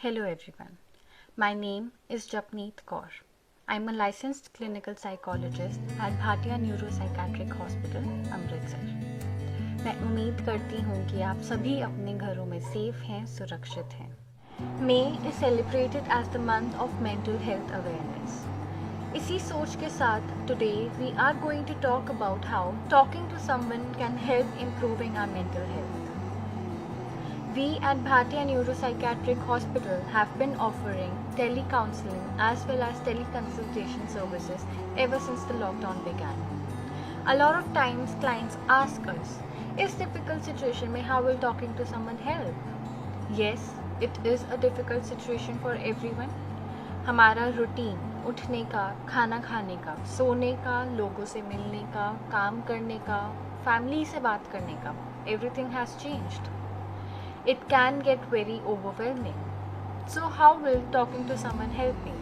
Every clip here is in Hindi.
Hello everyone. My name is Japneet Kaur. I'm a licensed clinical psychologist at Bhatia Neuropsychiatric Hospital, Amritsar. मैं उम्मीद करती हूँ कि आप सभी अपने घरों में सेफ हैं, सुरक्षित हैं. May is celebrated as the month of mental health awareness. इसी सोच के साथ today we are going to talk about how talking to someone can help improving our mental health. We at Bhatia Neuropsychiatric Hospital have been offering telecounseling as well as teleconsultation services ever since the lockdown began. A lot of times clients ask us, is difficult situation mein how will talking to someone help? Yes, it is a difficult situation for everyone. हमारा रूटीन, उठने का, खाना खाने का, सोने का, लोगों से मिलने का, काम करने का, फैमिली से बात करने का, everything has changed. It can get very overwhelming. So how will talking to someone help me?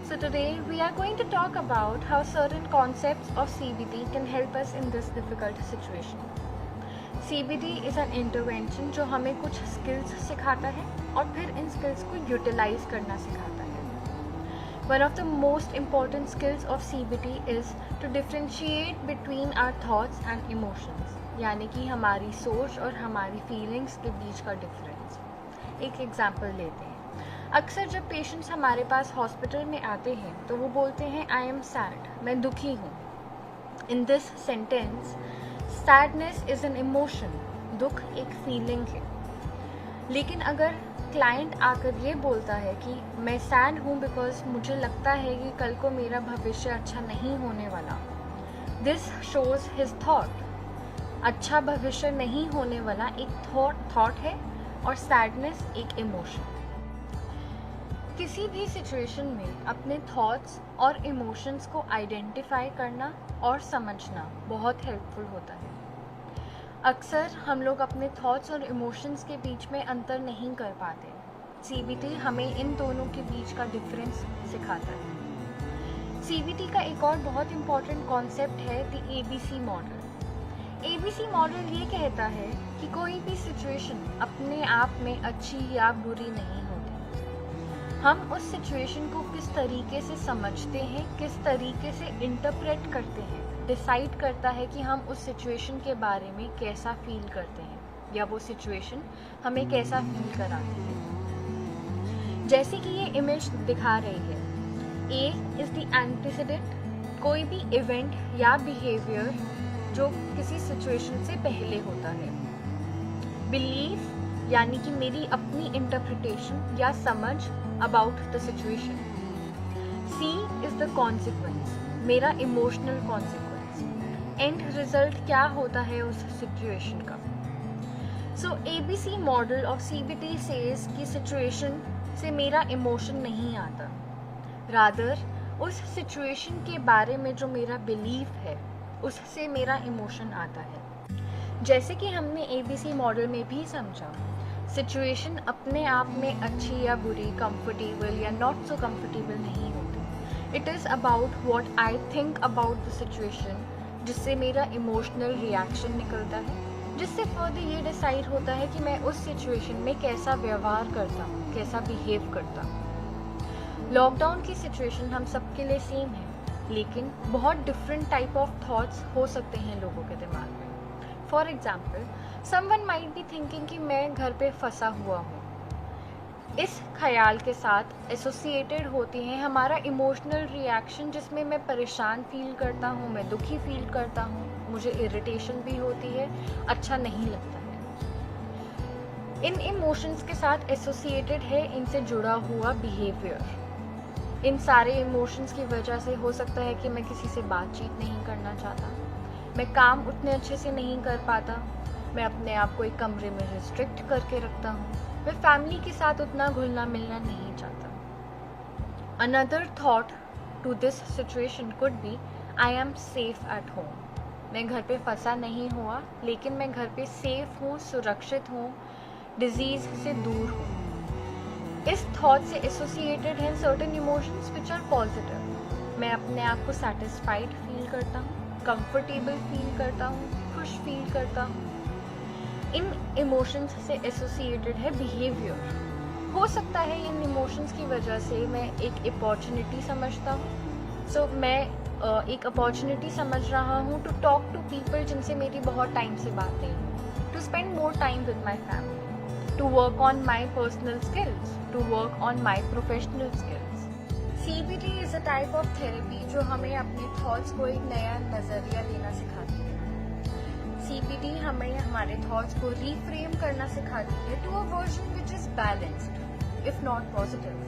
So today we are going to talk about how certain concepts of CBT can help us in this difficult situation. CBT is an intervention जो हमें कुछ skills सिखाता है और फिर इन skills को utilize करना सिखाता है. One of the most important skills of CBT is to differentiate between our thoughts and emotions. यानी कि हमारी सोच और हमारी फीलिंग्स के बीच का डिफरेंस. एक एग्जांपल लेते हैं. अक्सर जब पेशेंट्स हमारे पास हॉस्पिटल में आते हैं तो वो बोलते हैं आई एम सैड, मैं दुखी हूँ. In this sentence sadness is an emotion, दुख एक फीलिंग है. लेकिन अगर क्लाइंट आकर ये बोलता है कि मैं सैड हूँ बिकॉज मुझे लगता है कि कल को मेरा भविष्य अच्छा नहीं होने वाला, दिस शोज हिज थॉट. अच्छा भविष्य नहीं होने वाला एक थॉट है और सैडनेस एक इमोशन. किसी भी सिचुएशन में अपने थॉट्स और इमोशंस को आइडेंटिफाई करना और समझना बहुत हेल्पफुल होता है. अक्सर हम लोग अपने थॉट्स और इमोशंस के बीच में अंतर नहीं कर पाते. CBT हमें इन दोनों के बीच का डिफरेंस सिखाता है. CBT का एक और बहुत इम्पॉर्टेंट कॉन्सेप्ट है the ABC model. ABC model ये कहता है कि कोई भी सिचुएशन अपने आप में अच्छी या बुरी नहीं होती. हम उस सिचुएशन को किस तरीके से समझते हैं, किस तरीके से इंटरप्रेट करते हैं, डिसाइड करता है कि हम उस सिचुएशन के बारे में कैसा फील करते हैं या वो सिचुएशन हमें कैसा फील कराती है. जैसे कि ये इमेज दिखा रही है, A इज द एंटीसीडेंट, कोई भी इवेंट या बिहेवियर जो किसी सिचुएशन से पहले होता है. बिलीफ यानी कि मेरी अपनी इंटरप्रिटेशन या समझ about the situation. C is the consequence, मेरा इमोशनल कॉन्सिक्वेंस. एंड रिजल्ट क्या होता है उस सिचुएशन का. सो ABC model of CBT says कि सिचुएशन से मेरा इमोशन नहीं आता, रादर उस सिचुएशन के बारे में जो मेरा बिलीफ है उससे मेरा इमोशन आता है. जैसे कि हमने ABC मॉडल में भी समझा, सिचुएशन अपने आप में अच्छी या बुरी, कंफर्टेबल या नॉट सो कंफर्टेबल नहीं होती. It is about what I think about the situation, जिससे मेरा इमोशनल रिएक्शन निकलता है, जिससे फर्दर ये डिसाइड होता है कि मैं उस सिचुएशन में कैसा व्यवहार करता हूँ, कैसा बिहेव करता हूँ. लॉकडाउन की सिचुएशन हम सबके लिए सेम है, लेकिन बहुत डिफरेंट टाइप ऑफ थॉट्स हो सकते हैं लोगों के दिमाग में. For example, someone might be thinking कि मैं घर पे फंसा हुआ हूँ. इस ख्याल के साथ एसोसिएटेड होती हैं हमारा इमोशनल रिएक्शन, जिसमें मैं परेशान फील करता हूँ, मैं दुखी फील करता हूँ, मुझे इरिटेशन भी होती है, अच्छा नहीं लगता है. इन इमोशंस के साथ एसोसिएटेड है इनसे जुड़ा हुआ बिहेवियर. इन सारे इमोशंस की वजह से हो सकता है कि मैं किसी से बातचीत नहीं करना चाहता, मैं काम उतने अच्छे से नहीं कर पाता, मैं अपने आप को एक कमरे में रिस्ट्रिक्ट करके रखता हूँ, मैं फैमिली के साथ उतना घुलना मिलना नहीं चाहता. Another thought to this situation could be I am safe at home. मैं घर पे फंसा नहीं हुआ, लेकिन मैं घर पे सेफ हूँ, सुरक्षित हूँ, डिजीज़ से दूर हूँ. इस थॉट से एसोसिएटेड हैं certain emotions which are positive. मैं अपने आप को सेटिस्फाइड फील करता हूँ, कंफर्टेबल फील करता हूँ, खुश फील करता हूँ. इन इमोशंस से एसोसिएटेड है बिहेवियर. हो सकता है इन इमोशंस की वजह से मैं एक अपॉर्चुनिटी समझता हूँ। सो मैं एक अपॉर्चुनिटी समझ रहा हूँ टू टॉक टू पीपल जिनसे मेरी बहुत टाइम से बात नहीं हुई, to spend more time with my family, to work on my personal skills, to work on my professional skills. CBT is a type of therapy जो हमें अपने थॉट्स को एक नया नज़रिया देना सिखाती है। CBT हमें हमारे थॉट्स को रीफ्रेम करना सिखाती है to a version which is balanced, if not positive.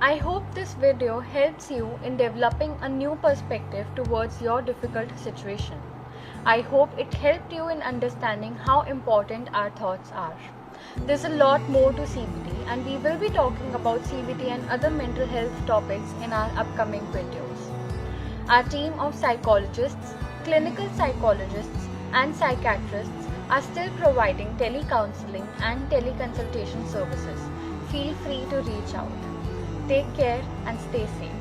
I hope this video helps you in developing a new perspective towards your difficult situation. I hope it helped you in understanding how important our thoughts are. There's a lot more to CBT, and we will be talking about CBT and other mental health topics in our upcoming videos. Our team of psychologists, clinical psychologists, and psychiatrists are still providing telecounseling and teleconsultation services. Feel free to reach out. Take care and stay safe.